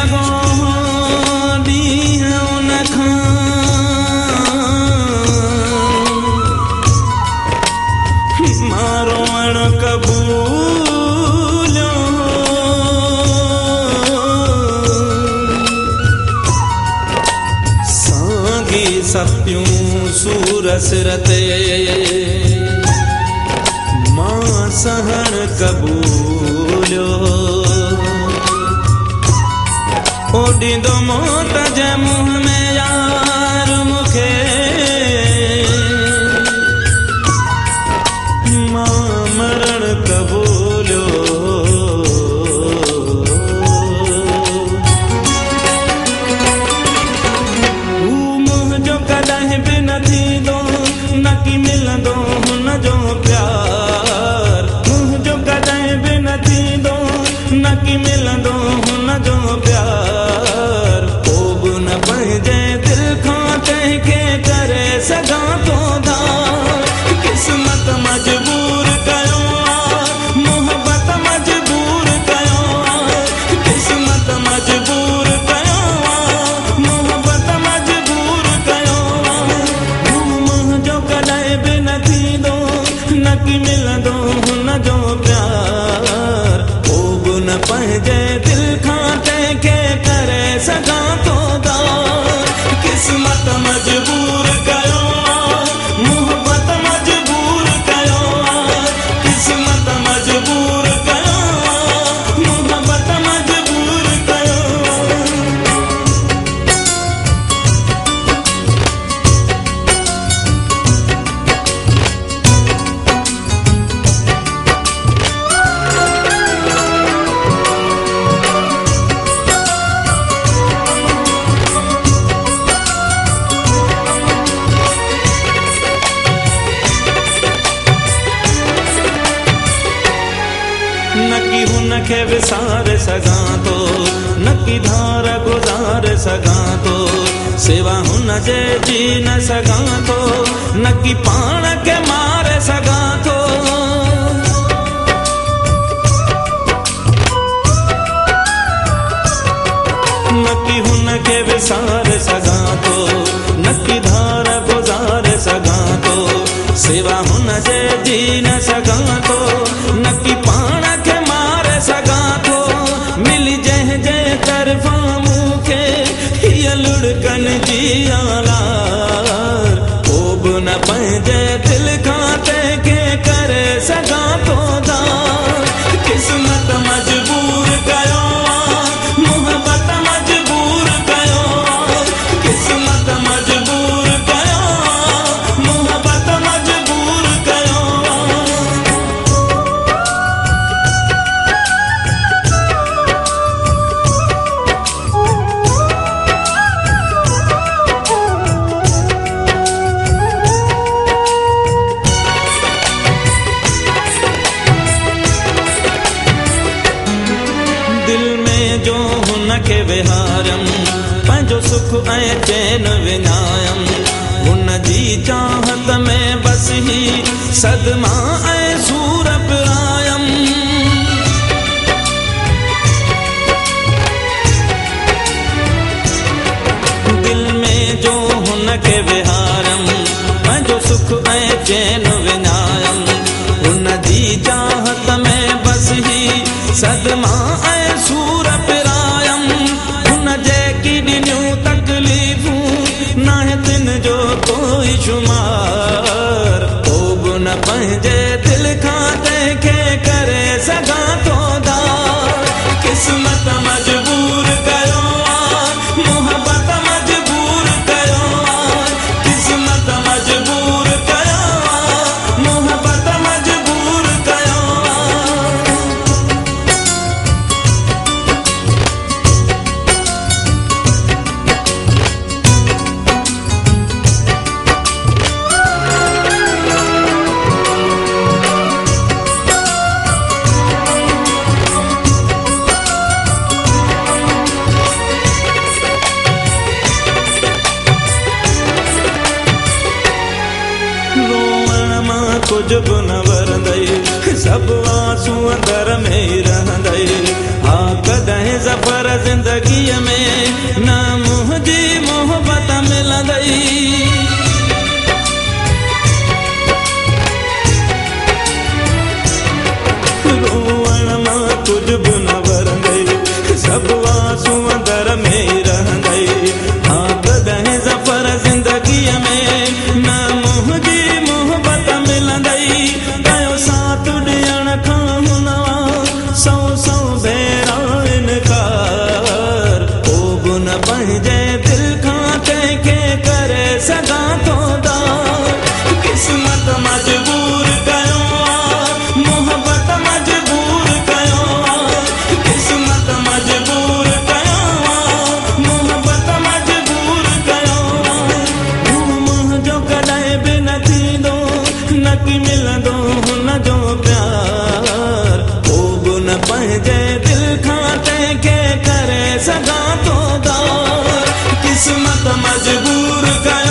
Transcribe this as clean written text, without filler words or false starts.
लॻो ॾींहुं उन खां मारो अण कबूलियो सांगी सपियूं सूर सिर ते मां सहण कबूलियो ओॾींदो मौत जे मुंहं में यार मूंखे मां मरण कबूलियो हू मुंहिंजो कॾहिं बि न थींदो न की मिलंदो हुन जो प्यार मुंहिंजो कॾहिं बि न थींदो न की मिलंदो हुन जो प्यार पोइ बि न पंहिंजे दिल खां कंहिंखे करे सघां थो धार क़िस्मत मजबूर कयो मोहब्बत मजबूर कयो क़िस्मत मजबूर कयो मोहब्बत मजबूर कयो हू मुंहिंजो कॾहिं बि न थींदो न की मिलंदो हुन जो प्यार पोइ बि न पंहिंजे दिल खां कंहिंखे करे सघां थो धार क़िस्मत मजबूर कयो मोहब्बत मजबूर कयो क़िस्मत मजबूर कयो मोहब्बत मजबूर कयो न की हुनखे विसारे सघां थो न की धार गुज़ारे सघां थो सिवा हुन जे जी न सघां थो न की पाण खे मारे सघां थो न की हुनखे विसारे सघां थो न की धार गुज़ारे सघां थो सिवा हुन जे जी न सघां थो न की पाण खे मारे सघां थो मिली जंहिंजे तरफ़ां मूंखे हीअ लुड़कन जी आलार पोइ बि न पंहिंजे दिल खां कंहिंखे करे सघां थो धार क़िस्मत मजबूर कयो मोहब्बत मजबूर कयो क़िस्मत मजबूर कयो मोहब्बत मजबूर कयो दिल में जो हुनखे विहारम पंहिंजो सुख ऐं चैन विञायम हुन जी चाहत में बस ही सदमा ऐं सूर पिरायम दिल में जो हुनखे विहारम पंहिंजो सुख ऐं चैन विञायम हुन जी चाहत में बस ही सदमा ऐं सूर पिरायम हुन जेकी ॾिनियूं तकलीफ़ूं नाहे तिन जो कोई शुमार पोइ बि न पंहिंजे दिल खां कंहिंखे करे सघां थो धार क़िस्मत मजबूर कयो मोहब्बत मजबूर कयो क़िस्मत मजबूर कयो मोहब्बत मजबूर कयो कुछ बि न वरंदई सभु आंसू अंदर में ई रहंदई हा कॾहिं ज़फ़र ज़िंदगीअ पंहिंजे दिल खां तंहिंखे करे सघां थो दार क़िस्मत मजबूर कयो मोहब्बत मजबूर कयो क़िस्मत मजबूर कयो मोहब्बत मजबूर कयो मुंहिंजो कॾहिं बि न थींदो न की मिलंदो हुनजो प्यार पोइ न पंहिंजे दिल खां तंहिंखे करे सघां थो दार क़िस्मत मजबूर कयो